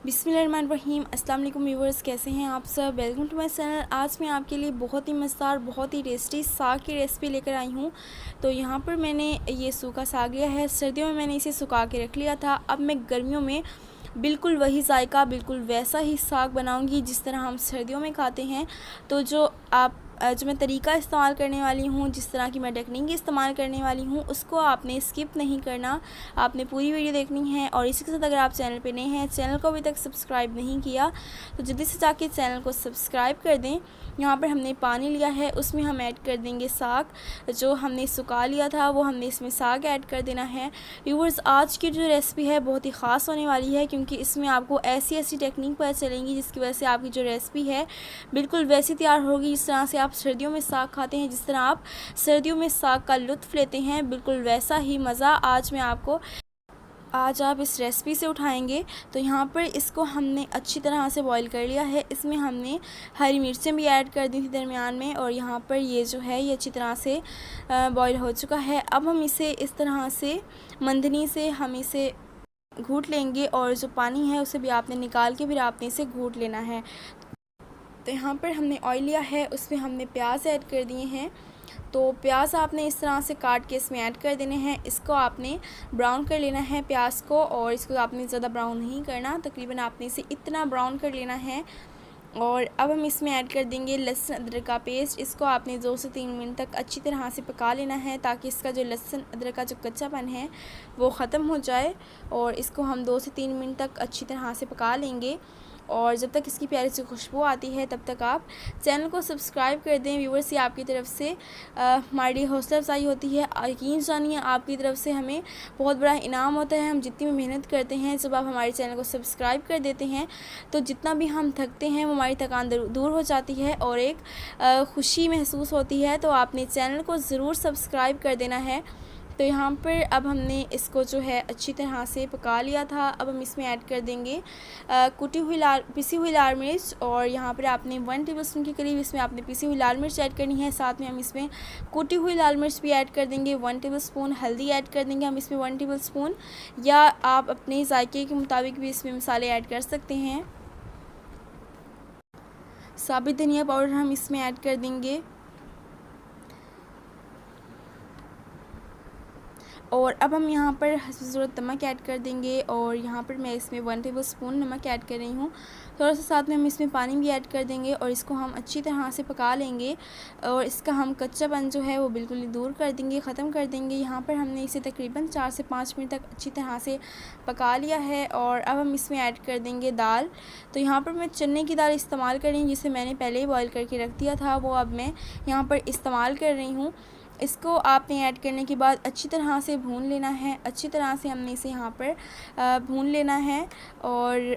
बिस्मिल्लाहिर्रहमानिर्रहीम। अस्सलाम वालेकुम व्यूअर्स, कैसे हैं आप सब। Welcome to my channel. आज मैं आपके लिए बहुत ही मज़ेदार, बहुत ही टेस्टी साग की रेसिपी लेकर आई हूँ। तो यहाँ पर मैंने ये सूखा साग लिया है। सर्दियों में मैंने इसे सुखा के रख लिया था। अब मैं गर्मियों में बिल्कुल वही जायका, बिल्कुल वैसा ही साग बनाऊँगी जिस तरह हम सर्दियों में खाते हैं। तो जो मैं तरीका इस्तेमाल करने वाली हूँ, जिस तरह की मैं टेक्निक इस्तेमाल करने वाली हूँ, उसको आपने स्किप नहीं करना, आपने पूरी वीडियो देखनी है। और इसी के साथ अगर आप चैनल पे नए हैं, चैनल को अभी तक सब्सक्राइब नहीं किया तो जल्दी से जाके चैनल को सब्सक्राइब कर दें। यहाँ पर हमने पानी लिया है, उसमें हम ऐड कर देंगे साग। जो हमने सुखा लिया था वो हमने इसमें साग ऐड कर देना है। व्यूअर्स, आज की जो रेसिपी है बहुत ही ख़ास होने वाली है, क्योंकि इसमें आपको ऐसी ऐसी टेक्निक पता चलेंगी जिसकी वजह से आपकी जो रेसिपी है बिल्कुल वैसी तैयार होगी जिस तरह से आप सर्दियों में साग खाते हैं। जिस तरह आप सर्दियों में साग का लुत्फ़ लेते हैं, बिल्कुल वैसा ही मज़ा आज आप इस रेसिपी से उठाएंगे। तो यहाँ पर इसको हमने अच्छी तरह से बॉईल कर लिया है। इसमें हमने हरी मिर्चें भी ऐड कर दी थी दरमियान में, और यहाँ पर ये जो है ये अच्छी तरह से बॉईल हो चुका है। अब हम इसे इस तरह से मंदनी से हम इसे घूट लेंगे, और जो पानी है उसे भी आपने निकाल के फिर आपने इसे घूट लेना है। तो यहाँ पर हमने ऑयल लिया है, उसमें हमने प्याज ऐड कर दिए हैं। तो प्याज आपने इस तरह से काट के इसमें ऐड कर देने हैं। इसको आपने ब्राउन कर लेना है प्याज को, और इसको आपने ज़्यादा ब्राउन नहीं करना, तकरीबन आपने इसे इतना ब्राउन कर लेना है। और अब हम इसमें ऐड कर देंगे लहसुन अदरक का पेस्ट। इसको आपने 2 से 3 मिनट तक अच्छी तरह से पका लेना है, ताकि इसका जो लहसुन अदरक का जो कच्चापन है वो ख़त्म हो जाए। और इसको हम 2 से 3 मिनट तक अच्छी तरह से पका लेंगे, और जब तक इसकी प्यारी सी खुशबू आती है तब तक आप चैनल को सब्सक्राइब कर दें। व्यूअर्स, ये आपकी तरफ से हमारी हौसला अफजाई होती है। यकीन जानिए, आपकी तरफ से हमें बहुत बड़ा इनाम होता है। हम जितनी भी मेहनत करते हैं, जब आप हमारे चैनल को सब्सक्राइब कर देते हैं तो जितना भी हम थकते हैं वो हमारी थकान दूर हो जाती है, और एक खुशी महसूस होती है। तो आपने चैनल को ज़रूर सब्सक्राइब कर देना है। तो यहाँ पर अब हमने इसको जो है अच्छी तरह से पका लिया था। अब हम इसमें ऐड कर देंगे पिसी हुई लाल मिर्च, और यहाँ पर आपने 1 टेबलस्पून के करीब इसमें आपने पिसी हुई लाल मिर्च ऐड करनी है। साथ में हम इसमें कुटी हुई लाल मिर्च भी ऐड कर देंगे 1 टेबलस्पून। हल्दी ऐड कर देंगे हम इसमें 1 टेबलस्पून, या आप अपने जायके के मुताबिक भी इसमें मसाले ऐड कर सकते हैं। साबित धनिया पाउडर हम इसमें ऐड कर देंगे, और अब हम यहाँ पर हस्ब ज़रूरत नमक ऐड कर देंगे। और यहाँ पर मैं इसमें 1 टेबलस्पून नमक ऐड कर रही हूँ। थोड़ा सा साथ में हम इसमें पानी भी ऐड कर देंगे, और इसको हम अच्छी तरह से पका लेंगे, और इसका हम कच्चापन जो है वो बिल्कुल ही दूर कर देंगे, ख़त्म कर देंगे। यहाँ पर हमने इसे तकरीबन 4 से 5 मिनट तक अच्छी तरह से पका लिया है। और अब हम इसमें ऐड कर देंगे दाल। तो यहाँ पर मैं चने की दाल इस्तेमाल कर रही हूँ, जिसे मैंने पहले ही बॉयल करके रख दिया था, वो अब मैं यहाँ पर इस्तेमाल कर रही हूँ। इसको आपने ऐड करने के बाद अच्छी तरह से भून लेना है। अच्छी तरह से हमने इसे यहाँ पर भून लेना है, और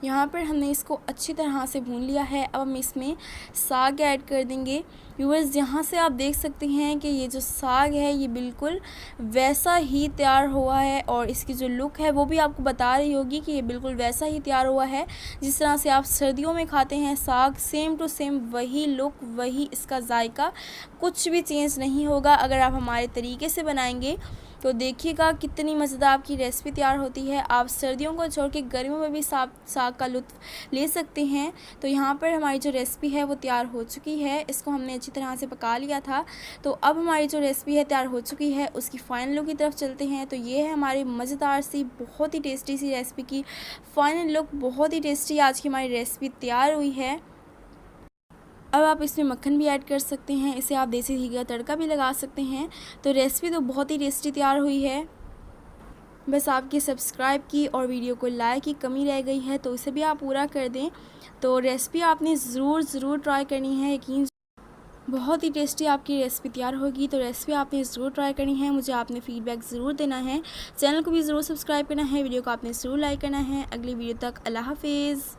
यहाँ पर हमने इसको अच्छी तरह से भून लिया है। अब हम इसमें साग ऐड कर देंगे। व्यूअर्स, यहाँ से आप देख सकते हैं कि ये जो साग है ये बिल्कुल वैसा ही तैयार हुआ है, और इसकी जो लुक है वो भी आपको बता रही होगी कि ये बिल्कुल वैसा ही तैयार हुआ है जिस तरह से आप सर्दियों में खाते हैं साग। सेम टू सेम वही लुक, वही इसका जायका, कुछ भी चेंज नहीं होगा अगर आप हमारे तरीके से बनाएंगे। तो देखिएगा कितनी मज़ेदार आपकी रेसिपी तैयार होती है। आप सर्दियों को छोड़ के गर्मियों में भी साग का लुत्फ़ ले सकते हैं। तो यहाँ पर हमारी जो रेसिपी है वो तैयार हो चुकी है। इसको हमने अच्छी तरह से पका लिया था। तो अब हमारी जो रेसिपी है तैयार हो चुकी है, उसकी फ़ाइनल लुक की तरफ चलते हैं। तो ये है हमारी मज़ेदार सी, बहुत ही टेस्टी सी रेसिपी की फ़ाइनल लुक। बहुत ही टेस्टी आज की हमारी रेसिपी तैयार हुई है। अब आप इसमें मक्खन भी ऐड कर सकते हैं, इसे आप देसी घी का तड़का भी लगा सकते हैं। तो रेसिपी तो बहुत ही टेस्टी तैयार हुई है। बस आपकी सब्सक्राइब की और वीडियो को लाइक की कमी रह गई है, तो इसे भी आप पूरा कर दें। तो रेसिपी आपने ज़रूर ट्राई करनी है। यकीन, बहुत ही टेस्टी आपकी रेसिपी तैयार होगी। तो रेसिपी आपने ज़रूर ट्राई करनी है। मुझे आपने फ़ीडबैक ज़रूर देना है। चैनल को भी ज़रूर सब्सक्राइब करना है। वीडियो को आपने ज़रूर लाइक करना है। अगली वीडियो तक अल्लाह हाफिज़।